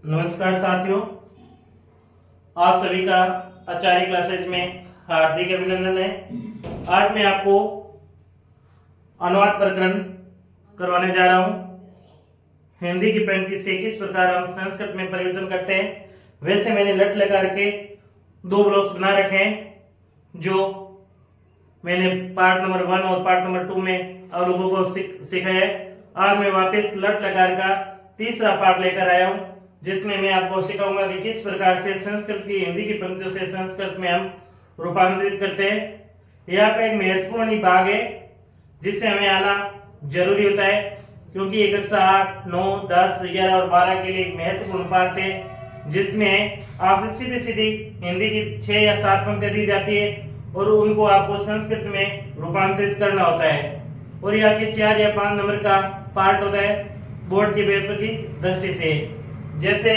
नमस्कार साथियों, आप सभी का आचार्य क्लासेज में हार्दिक अभिनंदन है। आज मैं आपको अनुवाद प्रकरण करवाने जा रहा हूँ। हिंदी की पंक्ति से किस प्रकार हम संस्कृत में परिवर्तन करते हैं। वैसे मैंने लट लगा के 2 ब्लॉक्स बना रखे हैं, जो मैंने पार्ट नंबर 1 और पार्ट नंबर 2 में आप लोगों को सिखाया है। आज मैं वापस लट लगा का तीसरा पार्ट लेकर आया हूँ, जिसमें मैं आपको सिखाऊंगा कि किस प्रकार से संस्कृत की हिंदी की पंक्तियों से संस्कृत में हम रूपांतरित करते हैं। यह आपका एक महत्वपूर्ण ही भाग है, जिससे हमें आना जरूरी होता है, क्योंकि एक कक्षा 8, 9, 10, 11 और 12 के लिए एक महत्वपूर्ण पार्ट है, जिसमें आपसे सीधी सीधी हिंदी की 6 या 7 पंक्तियां दी जाती है और उनको आपको संस्कृत में रूपांतरित करना होता है। और यह आपके 4 या 5 नंबर का पार्ट होता है बोर्ड के पेपर की दृष्टि से। जैसे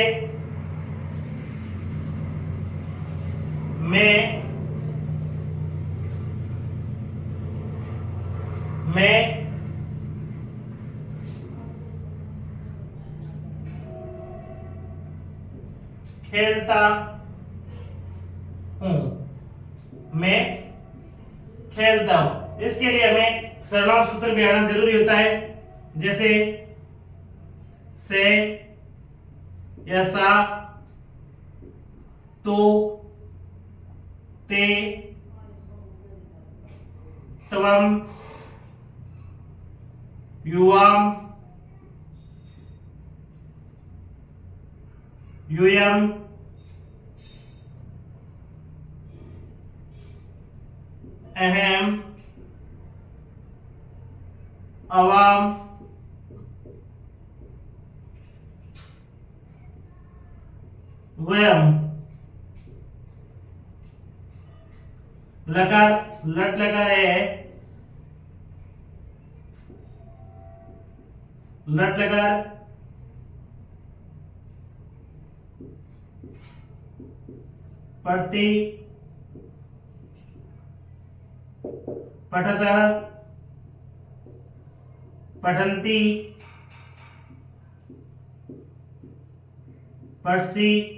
मैं खेलता हूं, मैं खेलता हूं। इसके लिए हमें सर्वनाम सूत्र भी आना जरूरी होता है, जैसे से या सा, तो, ते, त्वम, युवाम, यूयम, अहम, अवाम, वयम। लकार लट लगा है, लट लगा पढ़ती, पठतः, पठन्ति, पठसि,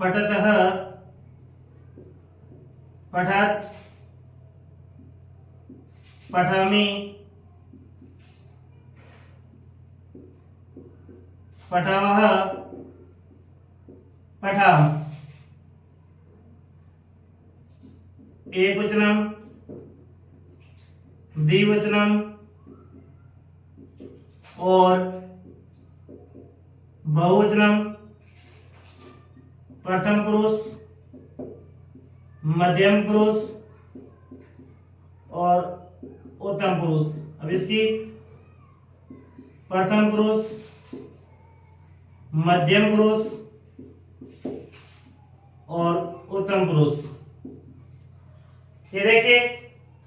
पठतः, पठत्, पठामि, पठामः, पठाम। एकवचनम, द्विवचनम और बहुवचनम, प्रथम पुरुष, मध्यम पुरुष और उत्तम पुरुष। अब इसकी प्रथम पुरुष, मध्यम पुरुष और उत्तम पुरुष। ये देखिए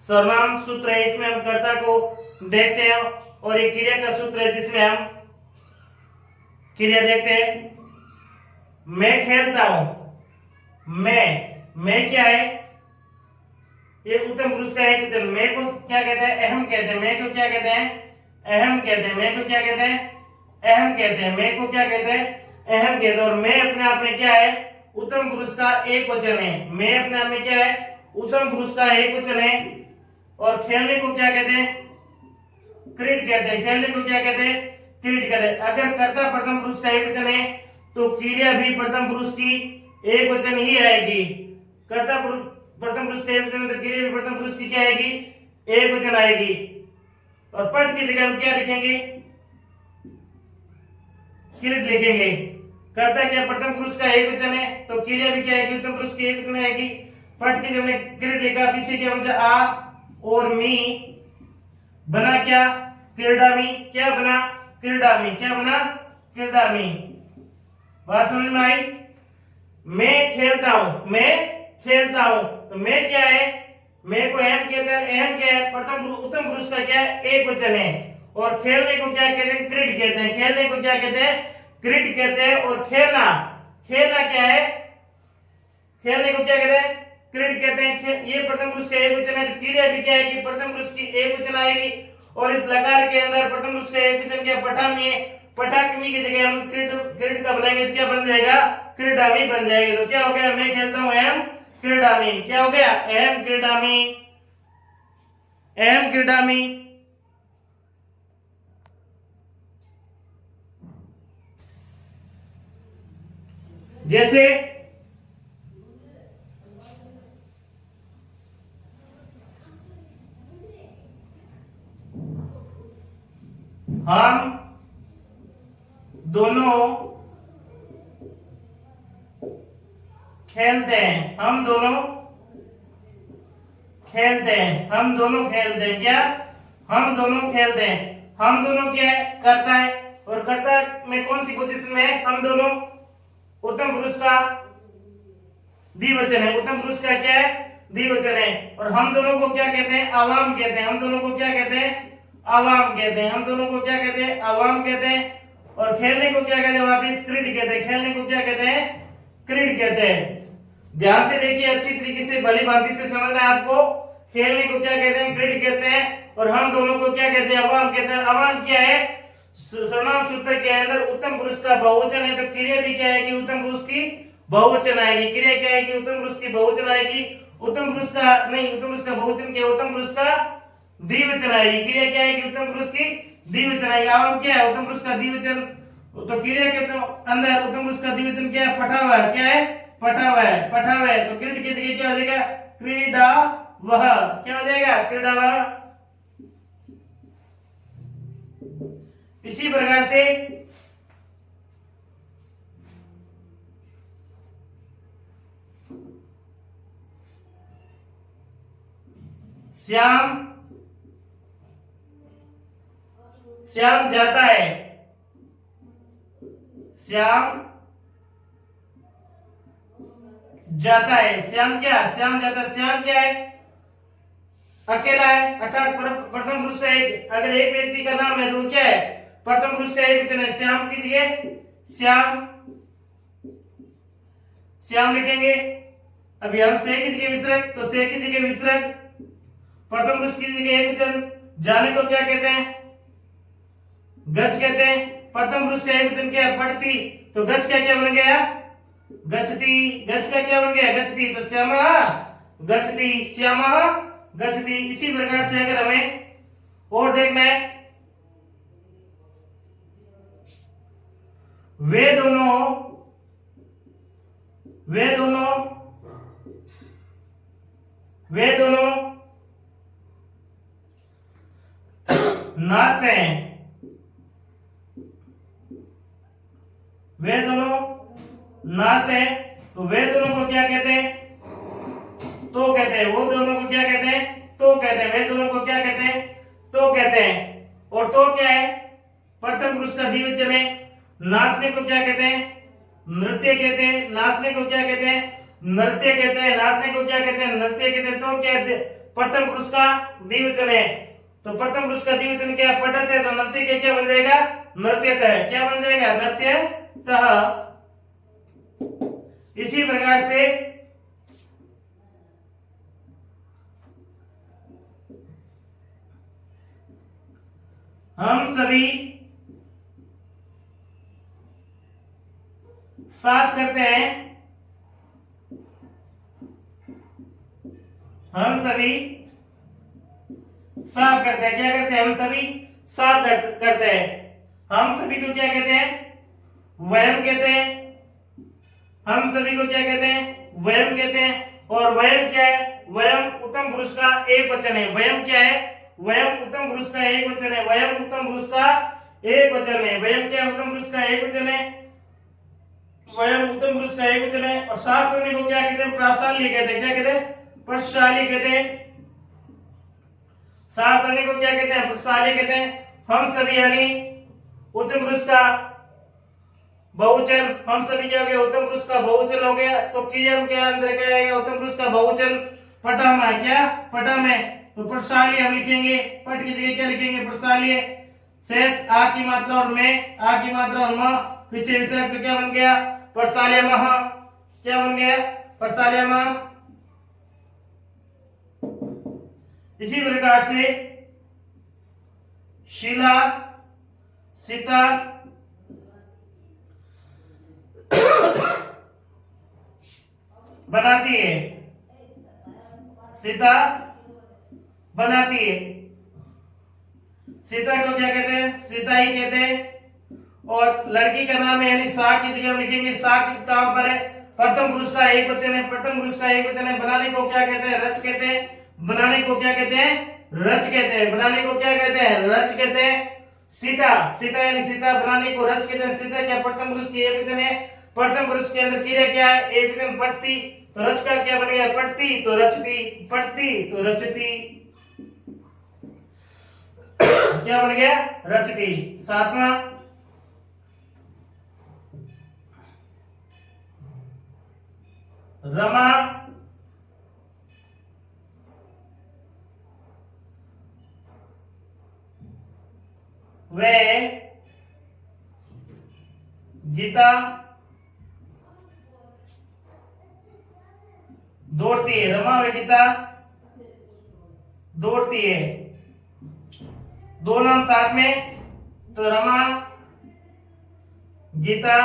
सर्वनाम सूत्र है, इसमें हम कर्ता को देखते हैं, और एक क्रिया का सूत्र है जिसमें हम क्रिया देखते हैं। मैं खेलता हूं, मैं क्या है, ये उत्तम पुरुष का एक वचन। मैं को क्या कहते हैं, अहम कहते हैं। मैं को क्या कहते हैं, अहम कहते हैं। मैं को क्या कहते हैं, अहम कहते हैं। मैं को क्या कहते हैं, अहम कहते हैं। और मैं अपने आप में क्या है, उत्तम पुरुष का एक वचन है। मैं अपने आप में क्या है, उत्तम पुरुष का एक वचन है। और खेलने को क्या कहते हैं, क्रीड कहते हैं। खेलने को क्या कहते हैं, क्रीड कहते हैं। अगर कर्ता प्रथम पुरुष का एक वचन है तो क्रिया भी प्रथम पुरुष की एक वचन ही आएगी। कर्ता प्रथम पुरुष का एक वचन है तो क्रिया भी प्रथम पुरुष की क्या आएगी, एक वचन आएगी। और पठ की जगह हम क्या लिखेंगे, क्रीड लिखेंगे। कर्ता क्या प्रथम पुरुष का एक वचन है तो क्रिया भी क्या आएगी, उत्तम पुरुष की एक वचन आएगी। पठ की जगह हमने क्रीड लिखा, पीछे क्या बचा, आ और मी, बना क्या, क्रीडामी। क्या बना, क्रीडामी। क्या बना, क्रीडामी। बात समझ में आई। मैं खेलता हूं, मैं खेलता हूं तो मैं क्या है, मैं को अहम कहते हैं। अहम क्या है, प्रथम उत्तम पुरुष का क्या है, एक वचन है। और खेलने को क्या कहते हैं, क्रीड कहते हैं। खेलने को क्या कहते हैं, क्रीड कहते हैं। और खेलना, खेलना क्या है, खेलने को क्या कहते हैं, क्रीड कहते हैं। ये प्रथम पुरुष का एक वचन है तो क्रिया भी क्या है कि प्रथम पुरुष की एक वचन आएगी। और इस लकार के अंदर प्रथम पुरुष का एक वचन क्या, पठामी है। पटाकमी की जगह हम क्रीड का बनाएंगे तो क्या बन जाएगा, क्रीडामी बन जाएगी। तो क्या हो गया, मैं खेलता हूँ एम क्रीडामी, क्या हो गया, एम क्रीडामी, एम क्रीडामी। जैसे हम दोनों खेलते हैं, हम दोनों खेलते हैं, हम दोनों खेलते हैं, क्या, हम दोनों खेलते हैं। हम दोनों क्या है, करता है, और करता में कौन सी पोजीशन में है, हम दोनों उत्तम पुरुष का द्विवचन है, उत्तम पुरुष का क्या है, द्विवचन है। और हम दोनों को क्या कहते हैं, आवाम कहते हैं, हम दोनों को क्या कहते हैं, आवाम कहते हैं, हम दोनों को क्या कहते हैं, आवाम कहते हैं। और खेलने को क्या कहते हैं, वापिस क्रीड कहते हैं, खेलने को क्या कहते हैं, क्रीड कहते हैं। ध्यान से देखिए, अच्छी तरीके से भली भांति से समझना है आपको। खेलने को क्या कहते हैं, क्रीड कहते हैं, और हम दोनों को क्या कहते हैं, अवाम कहते हैं। अवाम क्या है, सर्वनाम सूत्र के अंदर उत्तम पुरुष का बहुवचन है, तो क्रिया भी क्या है कि उत्तम पुरुष की बहुवचन आएगी। क्रिया क्या है कि उत्तम पुरुष की बहुवचन आएगी, उत्तम पुरुष का नहीं, उत्तम पुरुष का बहुवचन क्या, उत्तम पुरुष का द्विवचन आएगी। क्रिया क्या है कि उत्तम पुरुष की द्विवचन आएगी। आवाम क्या है, उत्तम पुरुष का द्विवचन, तो क्रिया के तो अंदर उत्तम पुरुष का द्विवचन क्या है, पठा हुआ है, क्या है, पठा हुआ है, पठा हुआ है। तो क्रीड की जगह क्या हो जाएगा, क्रीडा वह, क्या हो जाएगा, क्रीडा वह। इसी प्रकार से श्याम, श्याम जाता है, श्याम जाता है, श्याम क्या, श्याम जाता है। श्याम क्या है, अकेला है, अर्थात प्रथम पुरुष का एक, अगर एक व्यक्ति का नाम है तो क्या है, प्रथम पुरुष का एक वचन है। श्याम की जगह श्याम, श्याम लिखेंगे। अभी हम से की जगह विसर्ग, तो से की जगह विसर्ग, प्रथम पुरुष की जगह एक वचन। जाने को क्या कहते हैं, गच कहते हैं। प्रथम पुरुष का एक वचन क्या है, पढ़ती, तो गच क्या क्या बन गया, गच्छति, गच का क्या बन गया, गच्छति, तो श्यामः गच्छति, श्यामः गच्छति। इसी प्रकार से अगर हमें और देखना है, वे दोनों, वे दोनों, वे दोनों नाचते हैं, वे दोनों नाचते हैं, तो वे दोनों को क्या कहते हैं, तो कहते हैं। वो दोनों को क्या कहते हैं, तो कहते हैं। वे दोनों को क्या कहते हैं, तो कहते हैं। और तो क्या है, प्रथम पुरुष का द्विवचन है। नाचने को क्या कहते हैं, नृत्य कहते हैं। नाचने को क्या कहते हैं, नृत्य कहते हैं। नाचने को क्या कहते हैं, नृत्य कहते हैं। तो क्या है, प्रथम पुरुष का द्विवचन है, तो प्रथम पुरुष का द्विवचन क्या, पठत है, तो नृत्य के क्या बन जाएगा, नृत्यतः, क्या बन जाएगा, नृत्यतः। इसी प्रकार से हम सभी साफ करते हैं, हम सभी साफ करते हैं, क्या करते हैं, हम सभी साफ करते हैं। हम सभी को क्या कहते हैं, वयम कहते हैं। हम सभी को क्या कहते हैं, वयम कहते हैं। और वयम क्या है, वयम उत्तम पुरुष का एक वचन है। वयम क्या है, वयम उत्तम पुरुष का एक वचन है। वयम उत्तम पुरुष का एक वचन है। वयम क्या, उत्तम पुरुष का एक वचन है। वयम उत्तम पुरुष का एक वचन है। और साफ करने को क्या कहते हैं, प्रशाल्य कहते हैं। क्या कहते हैं, प्रशाल्य कहते हैं। साफ करने को क्या कहते हैं, प्रशाल्य कहते हैं। हम सभी यानी उत्तम पुरुष का बहुवचन, हम सभी क्या हो गया, उत्तम पुरुष का बहुवचन हो गया। तो क्रिया के अंदर क्या आएगा, उत्तम पुरुष का बहुवचन पटम है, क्या पटम है, तो प्रशाल्य हम लिखेंगे। पट की जगह क्या लिखेंगे, प्रशाल्य। शेष आ की मात्रा और में, आ की मात्रा और म, पीछे विसर्ग, तो क्या बन गया, प्रशाल्यमः। क्या बन गया, प्रशाल्यमः। इसी प्रकार से शिला, सीता, बनाती है, सीता बनाती है। सीता को क्या कहते हैं? सीता ही कहते हैं। और लड़की का नाम है यानी सा की जगह हम लिखेंगे सा कहां पर है? प्रथम पुरुष का एक वचन है, प्रथम पुरुष का एक वचन है। बनाने को क्या कहते हैं? रच कहते हैं। बनाने को क्या कहते हैं? रच कहते हैं। बनाने को क्या कहते हैं? रच कहते हैं। सीता, सीता यानी सीता, बनाने को रच कहते हैं। सीता क्या प्रथम पुरुष की एक वचन है। प्रथम पुरुष के अंदर क्रिया क्या है? एक वचन पठती, तो रच का क्या बन गया? पठती तो रचती, पठती तो रचती। क्या बन गया? रचती। सातवां, रमा वे गीता दौड़ती है। रमा वे गीता दौड़ती है। दो नाम साथ में, तो रमा गीता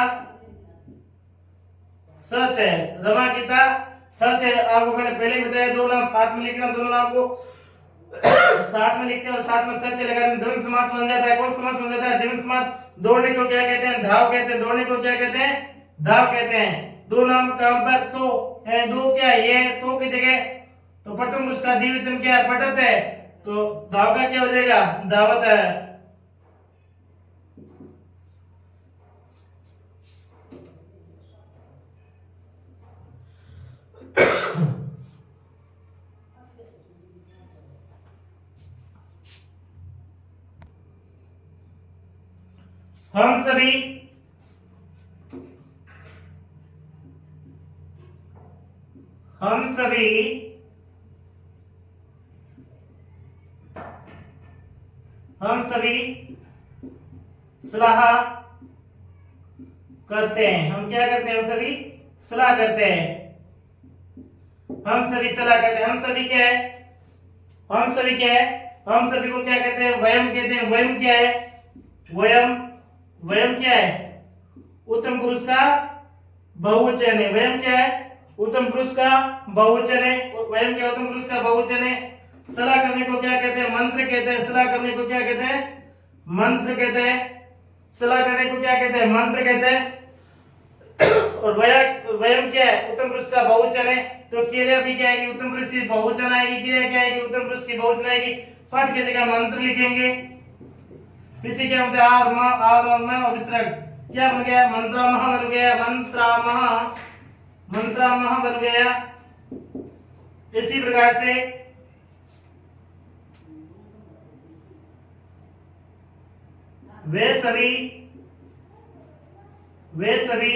सच है। रमा गीता सच है। आपको मैंने पहले बताया दो नाम साथ में लिखना, दोनों नाम को साथ में लिखते हैं और साथ में सच लगा दें, द्वंद्व समास बन जाता है। कौन समास बन जाता है? द्वंद्व समास। दौड़ने को क्या कहते हैं? धाव कहते हैं। दौड़ने को क्या कहते हैं? धाव कहते हैं। दो नाम काम पर तो है, दो क्या ये तो की जगह, तो प्रथम पुरुष का द्विवचन क्या है? पठत है, तो धाव का क्या हो जाएगा? धावत है। हम सभी हम सभी हम सभी सलाह करते हैं। हम क्या करते हैं? हम सभी सलाह करते हैं। हम सभी सलाह करते हैं। हम सभी क्या है? हम सभी क्या है? हम सभी को क्या कहते हैं? वयम कहते हैं। वयम क्या है? वयम, वयम क्या है? उत्तम पुरुष का बहुवचन है। वयम क्या है? उत्तम पुरुष का बहुवचन है। वयम क्या? उत्तम पुरुष का बहुवचन है। सलाह करने को क्या कहते हैं? मंत्र कहते हैं। सलाह करने को क्या कहते हैं? मंत्र कहते हैं। सलाह करने को क्या कहते हैं? मंत्र कहते हैं। और वयम क्या है? उत्तम पुरुष का बहुवचन है, तो क्रिया भी क्या आएगी? उत्तम पुरुष की बहुवचन आएगी। क्रिया क्या आएगी? उत्तम पुरुष की बहुवचन आएगी। पठ की जगह मंत्र लिखेंगे। पीछे क्या होता है? आर म और विसर्ग क्या बन गया? मंत्रामह बन गया। मंत्रामह, मंत्रामह बन गया। इसी प्रकार से वे सभी वे सभी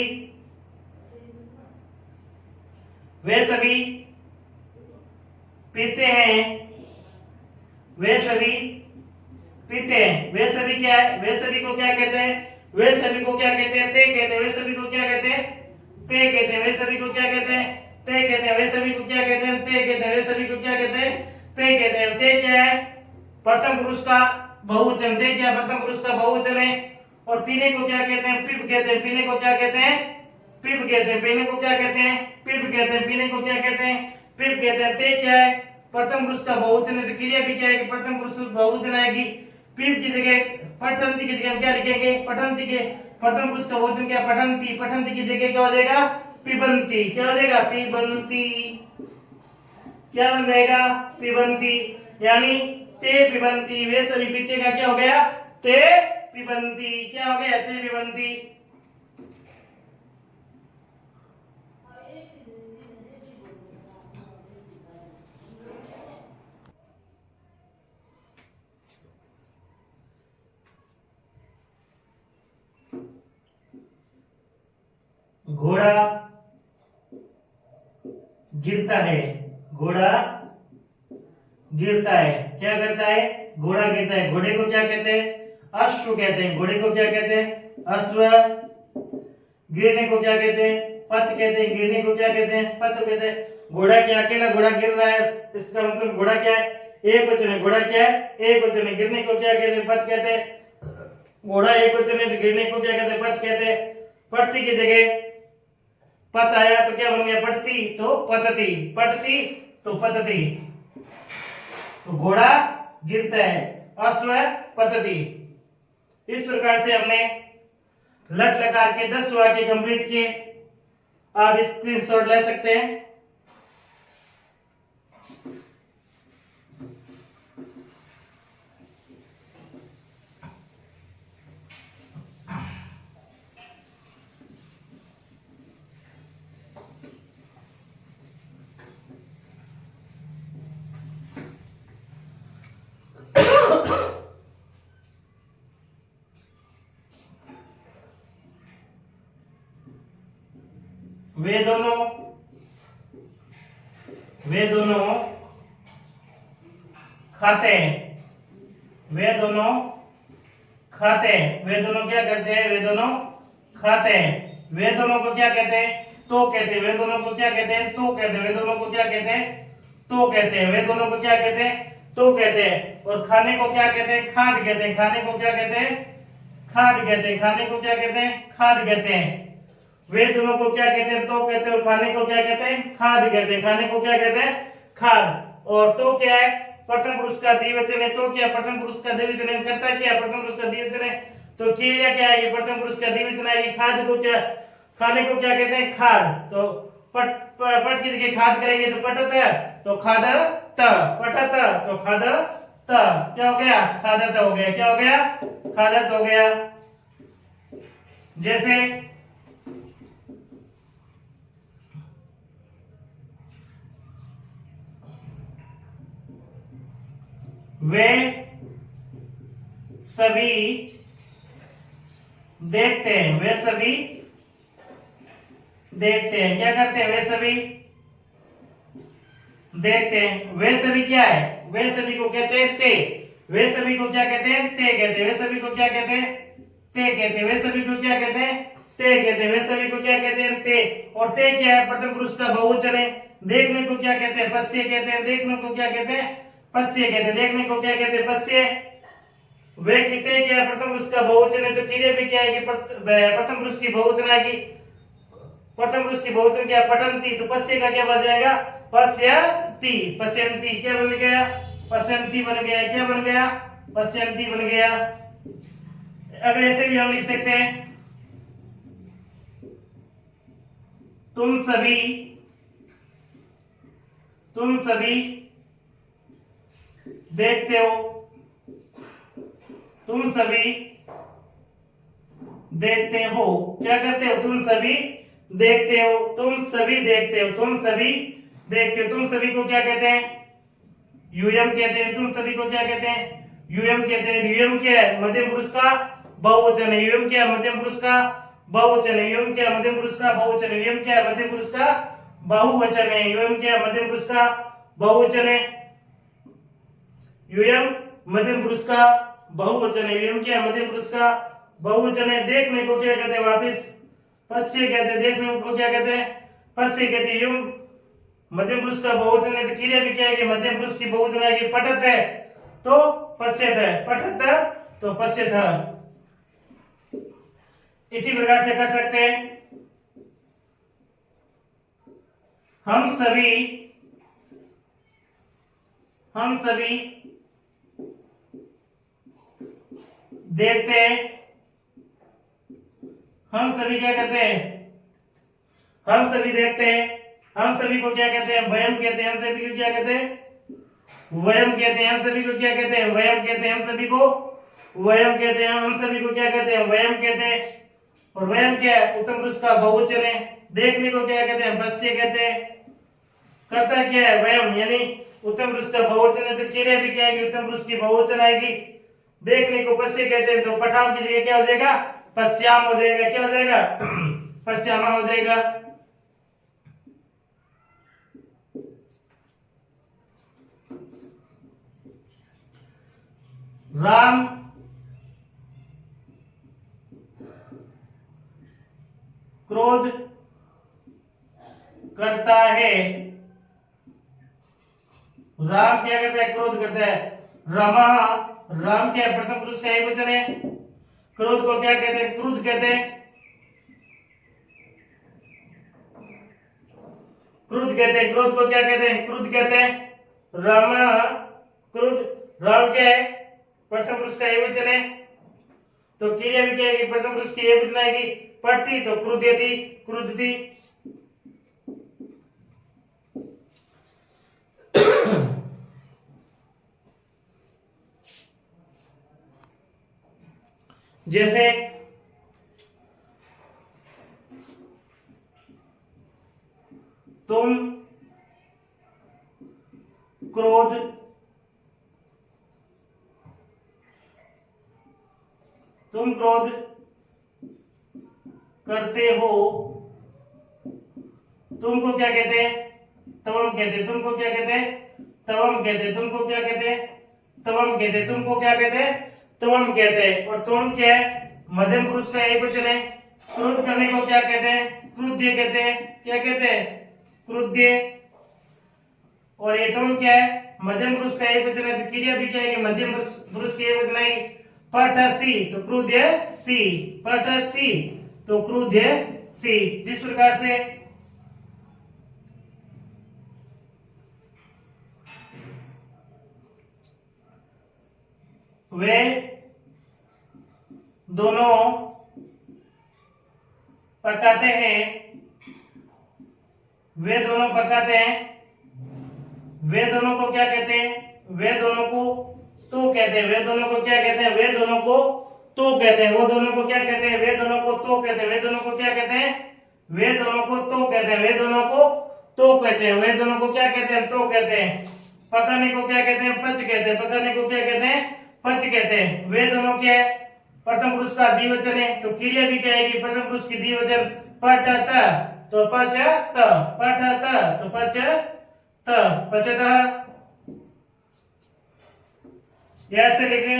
वे सभी पीते हैं। वे सभी पीते हैं। वे सभी क्या है? वे सभी को क्या कहते हैं? वे सभी को क्या कहते हैं? ते कहते हैं। वे सभी को क्या कहते हैं? ते कहते हैं। वे सभी को क्या कहते हैं? ते कहते हैं। वे सभी को क्या कहते हैं? ते कहते हैं। वे सभी को क्या कहते हैं? ते कहते हैं। ते क्या है? प्रथम पुरुष का बहुवचन। ते क्या? प्रथम पुरुष का बहुवचन है। और पीने को क्या कहते हैं? पिप कहते हैं। पीने को क्या कहते हैं? पिप कहते हैं। पीने को क्या कहते हैं? पिप कहते हैं। पीने को क्या कहते हैं? पिप कहते हैं। ते क्या है? प्रथम पुरुष का बहुवचन है, तो क्रिया भी क्या है? प्रथम पुरुष बहुवचन आएगी। पीप की जगह पठंती की जगह हम क्या लिखेंगे? पठंती के प्रथम पुरुष का बहुवचन क्या? पठंती। पठंती की जगह क्या हो जाएगा? पिबंती। क्या हो जाएगा? पिबंती। क्या बन जाएगा? पिबंती। यानी ते पिबंती, वे सभी पीते का क्या हो गया? ते पिबंती। क्या हो गया? ते पिबंती। घोड़ा गिरता है। घोड़ा गिरता है। क्या करता है? घोड़ा गिरता है। घोड़े को क्या कहते हैं? अश्व कहते हैं। घोड़े को क्या कहते हैं? अश्व। गिरने को क्या कहते हैं? पथ कहते हैं। गिरने को क्या कहते हैं? पथ कहते हैं। घोड़ा क्या अकेला घोड़ा गिर रहा है, इसका मतलब घोड़ा क्या है? एक वचन है। घोड़ा क्या है? एक वचन है। गिरने को क्या कहते हैं? पथ कहते हैं। घोड़ा एक वचन है, तो गिरने को क्या कहते हैं? पथ कहते हैं। पठती की जगह पत आया तो क्या बन गया पटती, तो पतती, पटती तो पतती, तो घोड़ा गिरता है, अश्व पतती। इस प्रकार से हमने लट लकार के 10 वाक्य कंप्लीट किए। आप स्क्रीनशॉट ले सकते हैं। वे दोनों खाते हैं, वे दोनों खाते हैं, वे दोनों क्या करते हैं, वे दोनों खाते हैं। वे दोनों को क्या कहते हैं, तो कहते हैं। वे दोनों को क्या कहते हैं, तो कहते हैं। वे दोनों को क्या कहते हैं, तो कहते हैं। वे दोनों को क्या कहते हैं, तो कहते हैं। और खाने को क्या कहते हैं, खाद कहते हैं। खाने को क्या कहते हैं, खाद कहते हैं। खाने को क्या कहते हैं, खाद कहते हैं। वे दोनों को क्या कहते हैं, तो कहते हैं। और खाने को क्या कहते हैं, खाद कहते हैं। खाने को क्या कहते हैं, खाद। और तो क्या है, प्रथम पुरुष का द्विवचन है। तो क्या प्रथम पुरुष का द्विवचन है, करता क्या प्रथम पुरुष का द्विवचन है, तो क्रिया क्या है, प्रथम पुरुष का द्विवचन है। खाद को क्या, खाने को क्या कहते हैं, खाद। तो पट की जगह खाद करेंगे तो पटत, तो खादत, पटत तो खादत, क्या हो गया, खादत हो गया। क्या हो गया, खादत हो गया। जैसे वे सभी देखते हैं, वे सभी देखते हैं। क्या करते हैं, वे सभी देखते हैं। वे सभी क्या है, वे सभी को कहते हैं ते। वे सभी को क्या कहते हैं, ते कहते हैं। वे सभी को क्या कहते हैं, ते कहते हैं। वे सभी को क्या कहते हैं, ते कहते हैं। वे सभी को क्या कहते हैं, ते। और ते क्या है, प्रथम पुरुष का बहुवचन है। देखने को क्या कहते हैं, पश्य कहते हैं। देखने को क्या कहते हैं, पश्य कहते हैं। देखने को क्या कहते हैं, पश्य। वे कितने क्या, प्रथम पुरुष का बहुवचन है, तो क्रिया भी क्या है, प्रथम पुरुष की बहुवचन आएगी। प्रथम पुरुष की बहुवचन क्या, पठन्ति, तो पश्य का क्या बन जाएगा, पश्यन्ति, पश्यन्ति। क्या बन गया, पश्यन्ति बन गया। क्या बन गया, पश्यन्ति बन गया। अगर ऐसे भी हम लिख सकते हैं, तुम सभी देखते हो, तुम सभी देखते हो। क्या करते हो, तुम सभी देखते हो, तुम सभी देखते हो, तुम सभी देखते हो। तुम सभी को क्या कहते हैं, यूएम कहते हैं। तुम सभी को क्या कहते हैं, यूएम कहते हैं। यूएम क्या है, मध्यम पुरुष का बहुवचन है। यूएम क्या है, मध्यम पुरुष का बहुवचन है। यूएम क्या है, मध्यम पुरुष का बहुवचन है। यूएम क्या है, मध्यम पुरुष का बहुवचन है। यूएम क्या है, मध्यम पुरुष का बहुवचन है। यूएम मध्यम पुरुष का बहुवचन है। यूएम क्या है, मध्यम पुरुष का बहुवचन है। देखने को क्या कहते हैं, वापस पश्य कहते हैं। देखने को क्या कहते हैं, पश्य कहते हैं। यूएम मध्यम पुरुष का बहुवचन है, तो क्रिया भी क्या है कि मध्यम पुरुष की बहुवचन है कि पठत है तो पश्यत है, पठत तो पश्यत है। इसी प्रकार से कर सकते हैं, हम सभी देखते हैं। हम सभी क्या करते हैं, हम सभी देखते हैं। हम सभी को क्या कहते हैं, वयम कहते हैं। हम सभी को क्या कहते हैं, वयम कहते हैं। हम सभी को क्या कहते हैं, वयम कहते हैं। हम सभी को वयम कहते हैं। हम सभी को क्या कहते हैं, वयम कहते हैं। और वयम क्या है, उत्तम पुरुष का बहुवचन है। देखने को क्या कहते हैं, पश्य कहते हैं। करता क्या है, वयम, यानी उत्तम पुरुष का बहुवचन है, तो क्रिया भी क्या है, उत्तम पुरुष की बहुवचन आएगी। देखने को पश्य कहते हैं, तो पठाम की जगह क्या हो जाएगा, पश्याम हो जाएगा। क्या हो जाएगा, पश्यामा हो जाएगा। राम क्रोध करता है। राम क्या करता है, क्रोध करता है। रमा, राम क्या है, प्रथम पुरुष का एक वचन है। क्रोध को क्या कहते हैं, क्रुद्ध कहते हैं। क्रुद्ध कहते हैं। क्रोध को क्या कहते हैं? क्रुद्ध कहते हैं। राम क्रुद्ध। राम क्या है? प्रथम पुरुष का एकवचन है, तो क्रिया भी क्या है? प्रथम पुरुष की एकवचन आएगी। पढ़ती तो क्रुध्यति, क्रुद्धति। जैसे तुम क्रोध करते हो, तुमको क्या कहते हैं? तवम कहते हैं। तुमको क्या कहते हैं? तवम कहते हैं। तुमको क्या कहते हैं? तवम कहते हैं। तुमको क्या कहते हैं? तवम कहते हैं। और तुम क्या है? मध्यम पुरुष का एकवचन है। क्रोध करने को क्या कहते हैं? क्रुद्ध कहते हैं। क्या कहते हैं? क्रुद्ध। और ये तुम क्या है? मध्यम पुरुष का एकवचन है, तो क्रिया भी क्या है? मध्यम पुरुष की एकवचन है। पठसी तो क्रुद्ध सी, पठसी तो क्रुद्ध सी। जिस प्रकार से वे दोनों पकाते हैं, वे दोनों पकाते हैं, वे दोनों को क्या कहते हैं? वे दोनों को तो कहते हैं। वे दोनों को क्या कहते हैं? वे दोनों को तो कहते हैं। वो दोनों को क्या कहते हैं? वे दोनों को तो कहते हैं। वे दोनों को क्या कहते हैं? वे दोनों को तो कहते हैं। वे दोनों को तो कहते हैं। वे दोनों को क्या कहते हैं? तो कहते हैं। पकाने को क्या कहते हैं? पच कहते हैं। पकाने को क्या कहते हैं? पच कहते हैं। वे दोनों क्या है? प्रथम पुरुष का द्विवचन है, तो क्रिया भी क्या है? प्रथम पुरुष की द्विवचन। पठत तो पचत, पठत तो पचत, पचतः। ऐसे लिखे।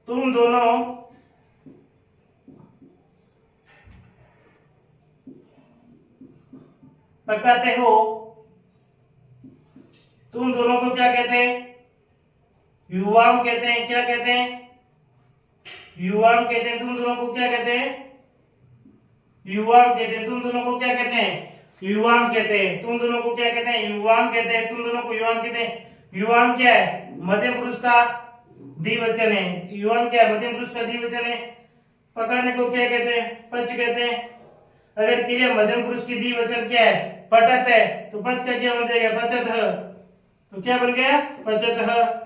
तुम दोनों पकाते हो, तुम दोनों को क्या कहते हैं? युवाम कहते हैं। क्या कहते हैं? युवाम कहते हैं। तुम दोनों को क्या कहते हैं? युवाम कहते हैं। तुम दोनों को क्या कहते हैं? युवाम कहते हैं। तुम दोनों को क्या कहते हैं? युवाम कहते हैं। तुम दोनों को युवाम कहते हैं। युवाम क्या है? मध्यम पुरुष का द्विवचन है। युवाम क्या है? मध्यम पुरुष का द्विवचन है। पकाने को क्या कहते हैं? पच कहते हैं। अगर क्रिया मध्यम पुरुष की द्विवचन क्या है? पटत है, तो पच का क्या बन जाएगा? पचत। तो क्या बन गया? पचत।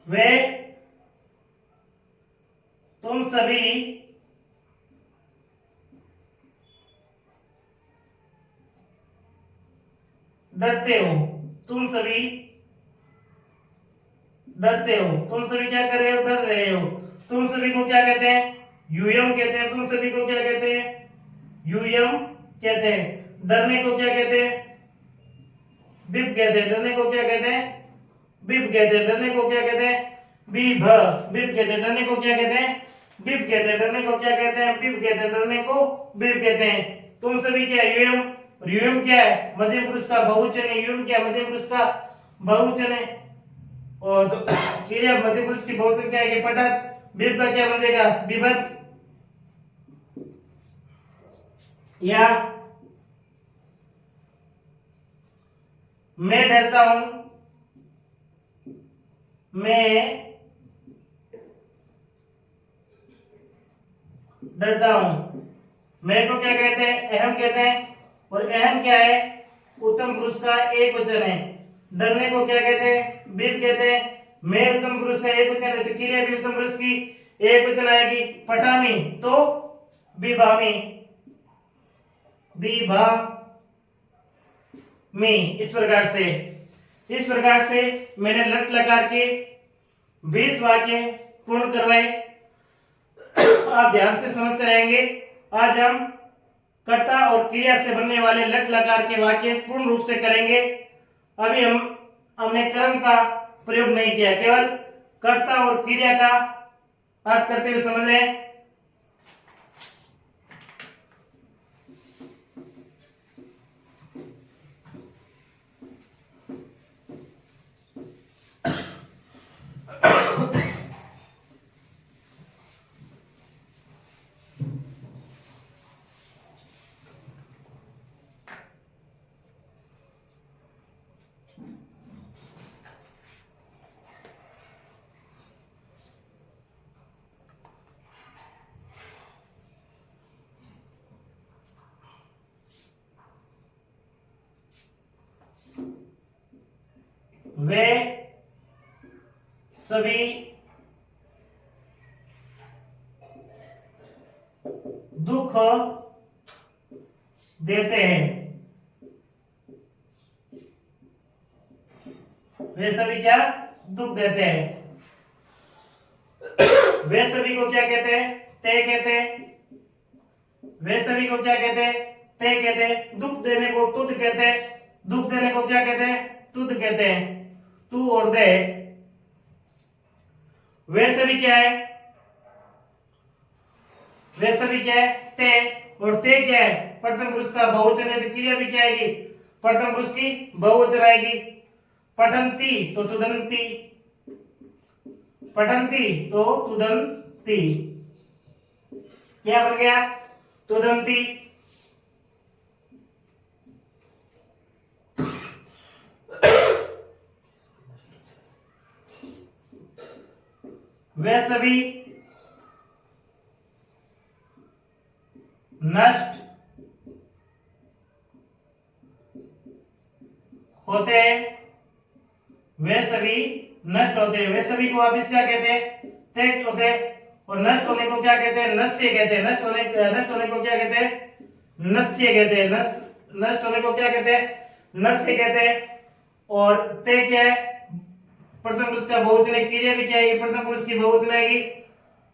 वे तुम सभी डरते हो, तुम सभी डरते हो। तुम सभी क्या कर रहे हो? डर रहे हो। तुम सभी को क्या कहते हैं? यूयम कहते हैं। तुम सभी को क्या कहते हैं? यूयम कहते हैं। डरने को क्या कहते हैं? बिब कहते हैं। डरने को क्या कहते हैं? बिब कहते हैं। डरने को क्या कहते हैं? बिभ। बिब कहते हैं। डरने को क्या कहते हैं? बिब कहते हैं। डरने को क्या कहते हैं? बिब कहते हैं। डरने को बिब कहते हैं। तुम सभी क्या है? यूयम। और यूयम क्या है? मध्यम पुरुष का बहुवचन है। यूयम क्या है? मध्यम पुरुष का बहुवचन है। और तो क्रिया मध्यम पुरुष की बहुवचन क्या है? पठत। बिब का क्या बनेगा? बिभत। या मैं डरता हूं, मैं डरता हूं। मैं को क्या कहते हैं? अहम कहते हैं। और अहम क्या है? उत्तम पुरुष का एक वचन है। डरने को क्या कहते हैं? बिब कहते हैं। मैं उत्तम पुरुष का एक वचन है, तो क्रिया भी उत्तम पुरुष की एक वचन आएगी। पठामी तो बिभामी, बिभामी। इस प्रकार से मैंने लट लगा के 20 वाक्य पूर्ण करवाए। आप ध्यान से समझते रहेंगे। आज हम कर्ता और क्रिया से बनने वाले लट लकार के वाक्य पूर्ण रूप से करेंगे। अभी हमने कर्म का प्रयोग नहीं किया, केवल कर्ता और क्रिया का अर्थ करते हुए समझ रहे हैं। वे सभी दुख देते हैं। वे सभी क्या दुख देते हैं। वे सभी को क्या कहते हैं? ते कहते हैं। वे सभी को क्या कहते हैं? ते कहते हैं। दुख देने को तुद कहते हैं। दुख देने को क्या कहते हैं? तुद कहते हैं। तू और दे। वे सभी क्या है? वे सभी क्या है? ते। और ते क्या है? प्रथम पुरुष का बहुवचन है तो क्रिया भी क्या आएगी? प्रथम पुरुष की बहुवचन आएगी। पठन्ति तो तुदन्ति, पठन्ति तो तुदन्ति। क्या बन गया? तुदन्ति। वे सभी नष्ट होते हैं। वे सभी नष्ट होते हैं। वे सभी को वापिस क्या कहते हैं? ते होते हैं। और नष्ट होने को क्या कहते हैं? नश्य कहते हैं। नष्ट होने को क्या कहते हैं? नश्य कहते हैं। नष्ट होने को क्या कहते हैं? नश्य कहते हैं। और ते क्या है? प्रथम पुरुष का बहुवचन है। क्रिया भी क्या है? प्रथम पुरुष की बहुवचन आएगी।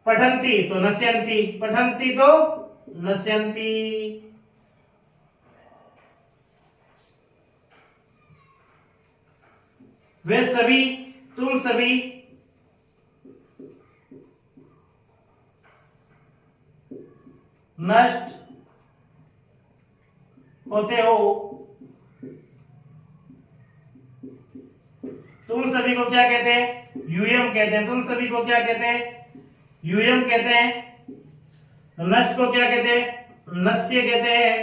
पठन्ति तो नश्यन्ति, पठन्ति तो नश्यन्ति। वे सभी, तुम सभी नष्ट होते हो। तुम सभी को क्या कहते हैं? यूएम कहते हैं। तुम सभी को क्या कहते हैं? यूएम कहते हैं। नष्ट को क्या कहते हैं? नश्य कहते हैं।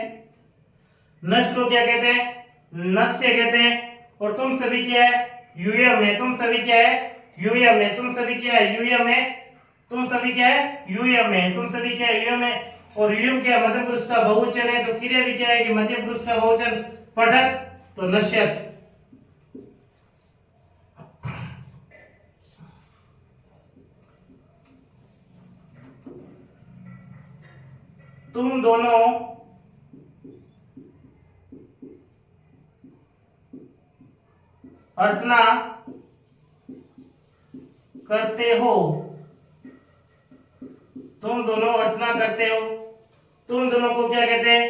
नष्ट को क्या कहते हैं? नश्य कहते हैं। और तुम सभी क्या है? यूएम है। तुम सभी क्या है? यूएम है। तुम सभी क्या है? यूएम है। तुम सभी क्या है? यूएम है। तुम सभी क्या है? यूएम है। और यूएम क्या? मध्यम पुरुष का बहुवचन है तो क्रिया भी क्या है कि मध्यम पुरुष का बहुवचन। पठत तो नश्यत। तुम दोनों अर्चना करते हो। तुम दोनों अर्चना करते हो। तुम दोनों को क्या कहते हैं?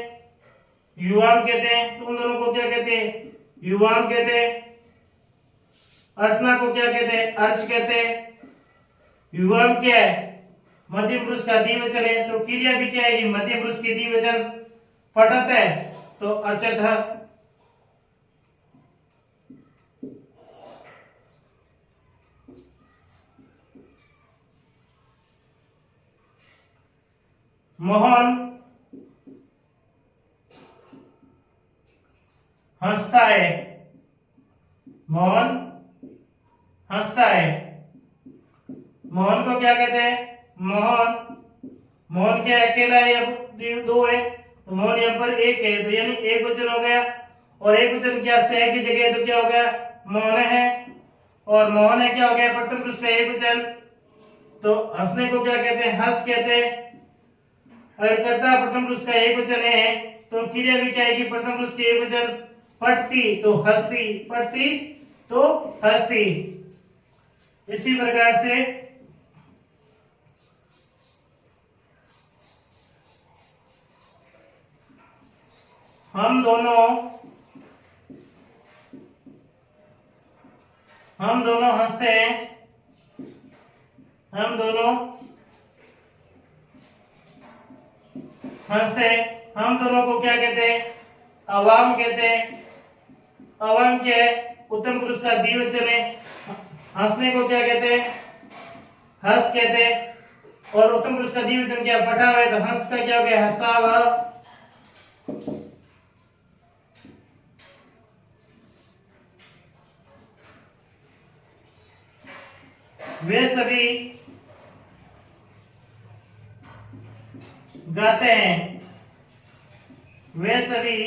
युवाम कहते हैं। तुम दोनों को क्या कहते हैं? युवाम कहते हैं। अर्चना को क्या कहते हैं? अर्च कहते हैं। युवाम क्या है? मध्यम पुरुष का द्विवचन है तो क्रिया भी क्या है? मध्यम पुरुष की द्विवचन। पठत है तो अर्चत। मोहन हंसता है। मोहन हंसता है। मोहन को क्या कहते हैं? मोहन क्या अकेला है या दो है? तो मोहन यहाँ पर एक है तो यानी एक वचन हो गया। और एक वचन क्या सह की जगह है तो क्या हो गया? मोहन है। और मोहन है क्या हो गया? प्रथम पुरुष का एक वचन। तो हंसने को क्या कहते हैं? हंस कहते हैं। अगर कर्ता प्रथम पुरुष का एक वचन है तो क्रिया भी क्या है? प्रथम पुरुष के एक वचन। पढ़ती तो हंसती, पढ़ती तो हंसती। इसी प्रकार से हम दोनों हंसते हैं। हम दोनों हंसते हैं। हम दोनों को क्या कहते हैं? अवाम कहते हैं। अवाम क्या है? उत्तम पुरुष का द्विवचन है। हंसने को क्या कहते हैं? हंस कहते हैं। और उत्तम पुरुष का द्विवचन क्या? पठा हुआ है तो हंस का क्या हो गया? हंसाव। वे सभी गाते हैं। वे सभी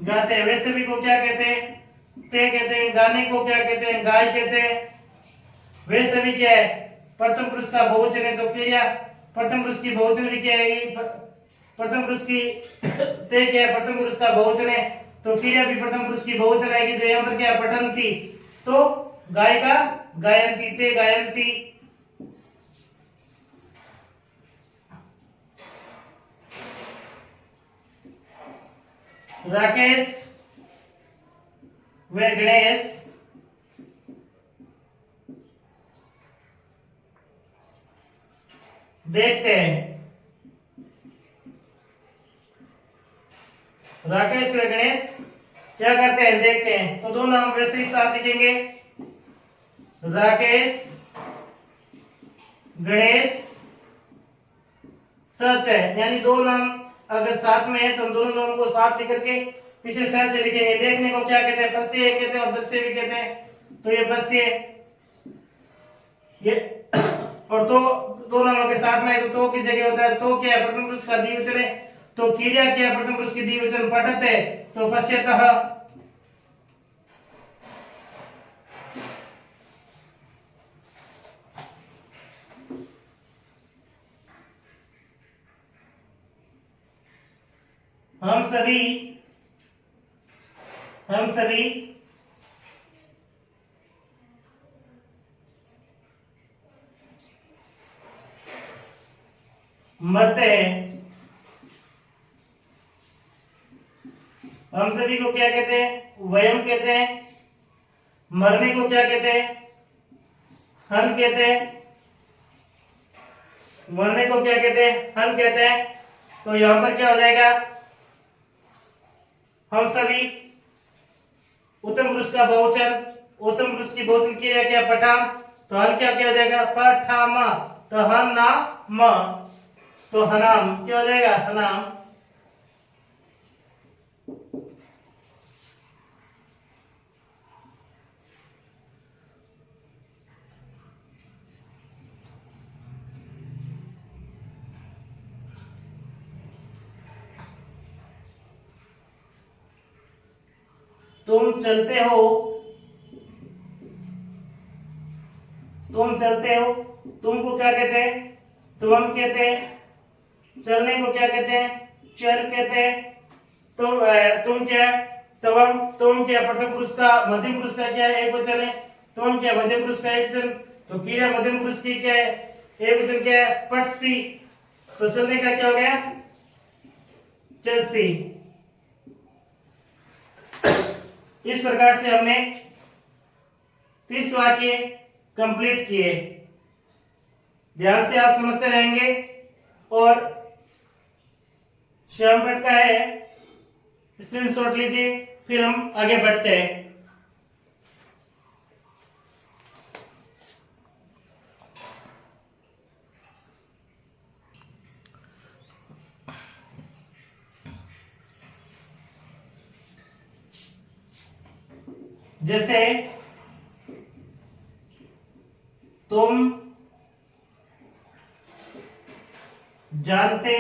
गाते हैं। वे सभी को क्या कहते हैं? ते कहते हैं, गाने को क्या कहते हैं, गाय कहते हैं। वे सभी क्या है, प्रथम पुरुष का बहुवचन है, तो क्रिया प्रथम पुरुष की बहुवचन भी क्या है, प्रथम पुरुष की ते क्या है, प्रथम पुरुष का बहुवचन है, तो क्रिया भी प्रथम पुरुष की बहुवचन आएगी। तो यहाँ पर क्या है, पठंती, तो गाय का गायंती, ते गायंती। राकेश व गणेश देखते हैं। राकेश व गणेश क्या करते हैं, देखते हैं। तो दो नाम वैसे ही साथ लिखेंगे, राकेश गणेश सच है, यानी दो नाम अगर साथ में है तो हम दोनों नामों को साथ लिख करके पीछे सच लिखेंगे। देखने को क्या कहते हैं, पश्य कहते हैं और दृश्य भी कहते हैं। तो ये पश्य, ये और तो दो नामों के साथ में है तो की जगह होता है, तो क्या है, प्रथम पुरुष का द्विवचन है, तो क्रिया क्या है, प्रथम पुरुष की द्विवचन पठत है, तो पश्यतः। हम सभी मरते हैं। हम सभी को क्या कहते हैं, वयम कहते हैं। मरने को क्या कहते हैं, हन कहते हैं। मरने को क्या कहते हैं, हन कहते हैं। तो यहां पर क्या हो जाएगा, हम सभी उत्तम पुरुष का बहुवचन, उत्तम पुरुष की बहुवचन क्रिया क्या, पठाम, तो हन क्या हो जाएगा, पठाम, तो हन ना म, तो हनाम क्या हो जाएगा, हनाम। तुम चलते हो, तुम चलते हो, तुमको क्या कहते हैं, तुम कहते हैं। चलने को क्या कहते हैं, चल कहते हैं। तो तुम क्या है, तुम क्या प्रथम पुरुष का, मध्यम पुरुष का क्या है, एक वचन है। तुम क्या मध्यम पुरुष का एक वचन, तो क्रिया मध्यम पुरुष की क्या है, एक वचन क्या है, पटसी। तो चलने का क्या हो गया, चलसी। इस प्रकार से हमने 30 वाक्य कंप्लीट किए। ध्यान से आप समझते रहेंगे। और श्याम भट्ट का है, स्क्रीनशॉट लीजिए, फिर हम आगे बढ़ते हैं। जैसे तुम जानते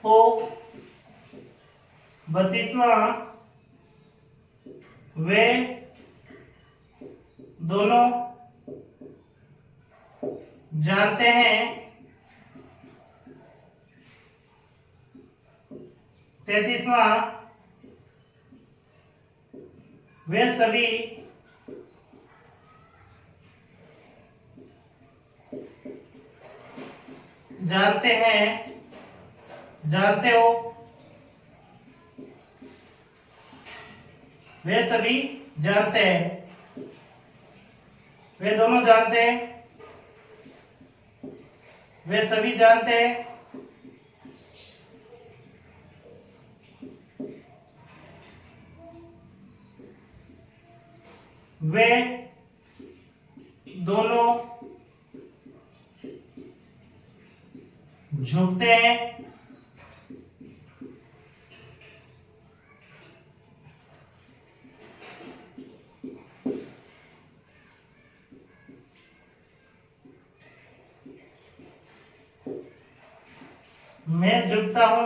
हो, 32वां वे दोनों जानते हैं, 33वां वे सभी जानते हैं, जानते हो, वे सभी जानते हैं, वे दोनों जानते हैं, वे सभी जानते हैं, वे दोनों झुकते हैं, मैं झुकता हूं,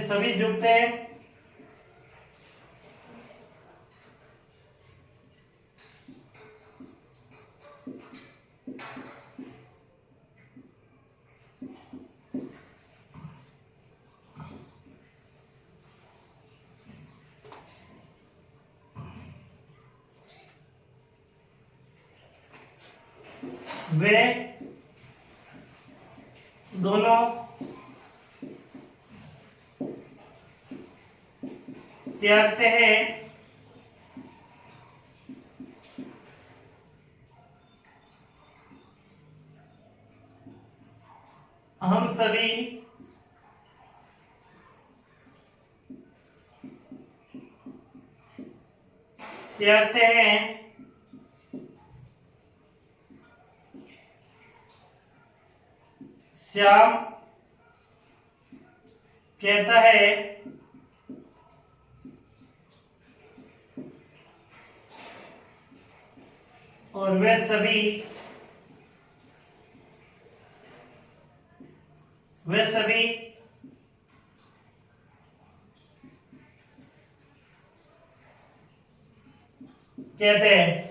सभी झुकते हैं। वे दोनों त्यागते हैं हम सभी त्यागते हैं श्याम कहता है और वे सभी कहते हैं।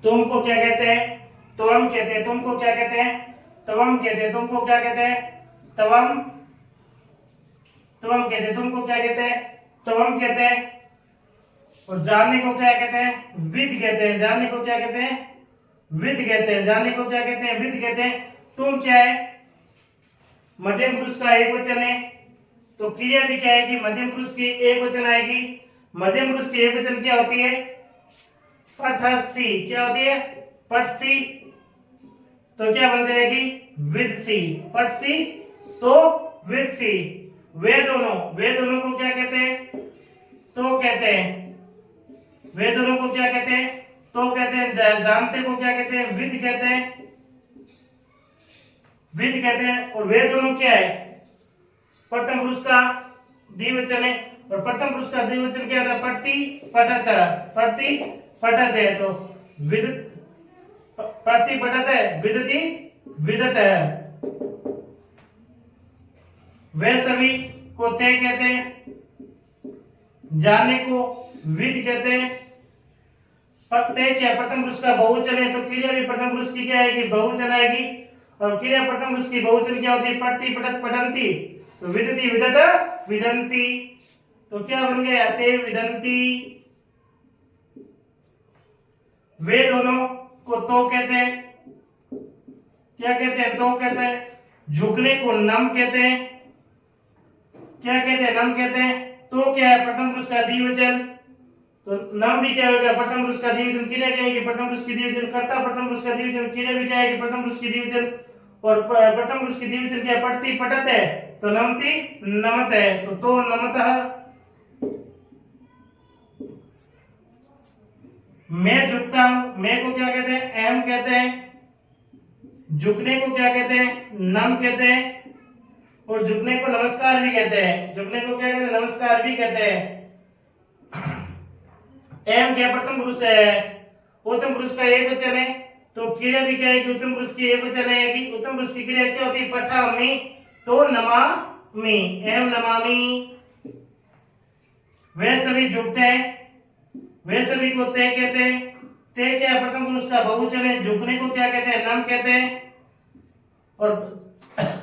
तुमको क्या कहते हैं? त्वम कहते हैं। तुमको क्या कहते हैं? त्वम कहते हैं। तुमको क्या कहते हैं? त्वम त्वम कहते हैं। तुमको क्या कहते हैं? त्वम कहते हैं। और जानने को क्या कहते हैं? विद कहते हैं। जानने को क्या कहते हैं? विद कहते हैं। जानने को क्या कहते हैं? विद कहते हैं। तुम क्या है? मध्यम पुरुष का एक वचन है, तो क्रिया भी क्या आएगी? मध्यम पुरुष की एक वचन आएगी। मध्यम पुरुष की एक वचन क्या होती है? पठसी। क्या होती है? पठसी। तो क्या बन जाएगी? विदसी। पठसी तो विदसी। वे दोनों को क्या कहते हैं? तो कहते हैं। वे दोनों को क्या कहते हैं? तो कहते हैं। जानते को क्या कहते हैं? विद कहते हैं। विद कहते हैं। और वे दोनों क्या है? प्रथम पुरुष का द्विवचन है। और प्रथम पुरुष का द्विवचन क्या होता है? पठति पठत। पठति पठत है तो विद। पठति पठत है, विदति विदत है। वे सभी को ते कहते हैं। जाने को विद कहते हैं। ते क्या? प्रथम पुरुष का बहुवचन है, तो क्रिया भी प्रथम पुरुष की क्या आएगी? बहुवचन आएगी। और क्रिया प्रथम पुरुष की बहुवचन क्या होती है? पठति पठत पठन्ति। तो विदति विदत विदन्ति। तो क्या बन गया? ते विदन्ति। वे दोनों को तो कहते हैं। क्या कहते हैं? तो कहते हैं। झुकने को नम कहते हैं। क्या कहते हैं? नम कहते हैं। तो क्या है? प्रथम पुरुष का द्विवचन। तो नम भी क्या होगा? प्रथम पुरुष का द्विवचन। क्रिया क्या है? प्रथम पुरुष की द्विवचन। कर्ता प्रथम पुरुष का द्विवचन। क्रिया भी क्या है? प्रथम पुरुष की द्विवचन। और प्रथम पुरुष की द्विवचन क्या? पठति पठत है, तो नमति नमत है। तो नमतः। मैं झुकता हूं। मैं को क्या कहते हैं? एम कहते हैं। झुकने को क्या कहते हैं? नम कहते हैं। और झुकने को नमस्कार भी कहते हैं। झुकने को क्या कहते हैं? नमस्कार भी कहते हैं। एम क्या? प्रथम पुरुष है। उत्तम पुरुष का एक वचन है, तो क्रिया भी क्या है? उत्तम पुरुष की एक वचन है कि उत्तम पुरुष की क्रिया क्या होती है? पठामि तो नमामि। एम नमामि। वे सभी झुकते हैं। वे सभी को ते कहते हैं। ते क्या? प्रथम पुरुष का बहुवचन है। झुकने को क्या कहते हैं? नम कहते हैं। और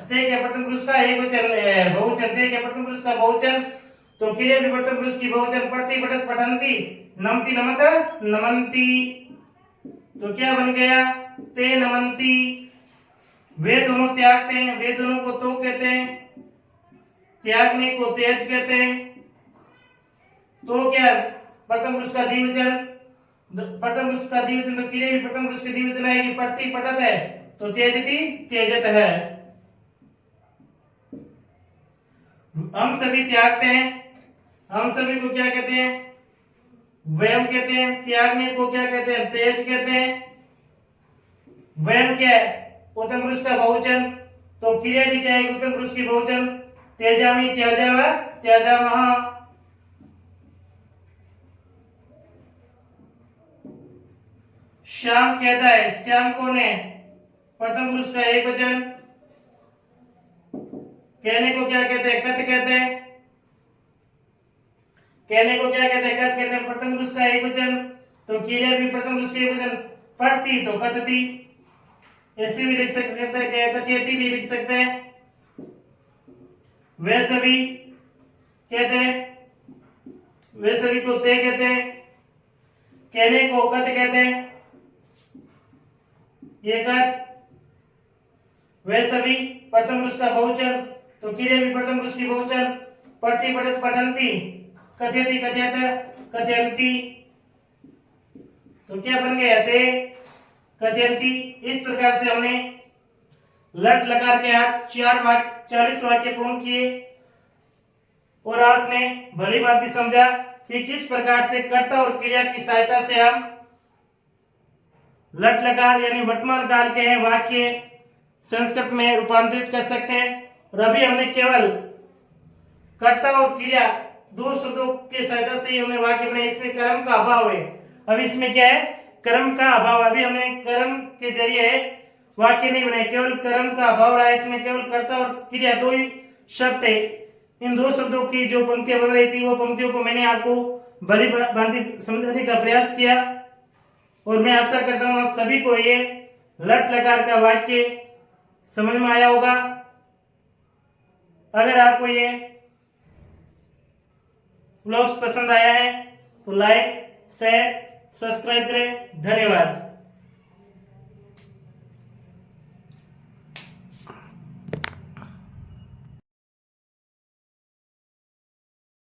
ते क्या? प्रथम पुरुष का एक वचन बहुवचन। ते क्या? प्रथम पुरुष का बहुवचन, तो क्रिया भी प्रथम पुरुष की बहुवचन। पठति पठत पठन्ति, नमति नमत नमन्ति। तो क्या बन गया? ते नमन्ति। वे दोनों त्यागते हैं। वे दोनों को तो कहते हैं। त्यागने को तेज कहते हैं। तो क्या? प्रथम पुरुष का द्विवचन। प्रथम पुरुष का द्विवचन, तो क्रिया भी प्रथम पुरुष की द्विवचन आएगी। पठति पठत है, तो तेजति तेजत है। हम सभी त्यागते हैं। हम सभी को क्या कहते हैं? व्यम कहते हैं। त्यागने को क्या कहते हैं? तेज कहते हैं। व्यम क्या है? उत्तम पुरुष का बहुवचन, तो क्रिया भी क्या है? उत्तम पुरुष की बहुवचन। तेजामि त्याजाव त्याजामः। श्याम कहता है, श्याम कौन है? प्रथम पुरुष का एक वचन। कहने को क्या कहते हैं? कथ कहते हैं। कहने को क्या कहते हैं? कथ कहते हैं। प्रथम पुरुष का एक वचन, तो क्रिया भी प्रथम पुरुष का एक वचन। पठती तो कथती, ऐसे भी लिख सकते हैं, कथयति भी लिख सकते हैं। वे सभी कहते हैं, वे सभी को ते कहते हैं। कहने को कथ कहते हैं, ये कथ। वे सभी प्रथम पुरुष का बहुवचन, तो क्रिया भी प्रथम पुरुष की बहुवचन। पठती पठत पठन्ति, कथयति कथयत कथयन्ति, तो क्या बन गया? ते कथयन्ति। इस प्रकार से हमने लट लकार के आज 40 वाक्य पूर्ण किए और आपने भली भांति समझा कि किस प्रकार से कर्ता और क्रिया की सहायता से हम लट लकार यानी वर्तमान काल के हैं वाक्य संस्कृत में रूपांतरित कर सकते हैं। और अभी हमने केवल कर्ता और क्रिया दो शब्दों के सहायता से हमने वाक्य बनाए। इसमें कर्म का अभाव है। अब इसमें क्या है? कर्म का अभाव। अभी हमने कर्म के जरिए वाक्य नहीं बनाए, केवल कर्म का अभाव रहा है। इसमें केवल कर्ता और क्रिया दो ही शब्द थे। इन दो शब्दों की जो पंक्तियां बन रही थी वो पंक्तियों को मैंने आपको भली भांति समझाने का प्रयास किया और मैं आशा करता हूं सभी को ये लट लकार का वाक्य समझ में आया होगा। अगर आपको ये व्लॉग्स पसंद आया है तो लाइक शेयर सब्सक्राइब करें। धन्यवाद।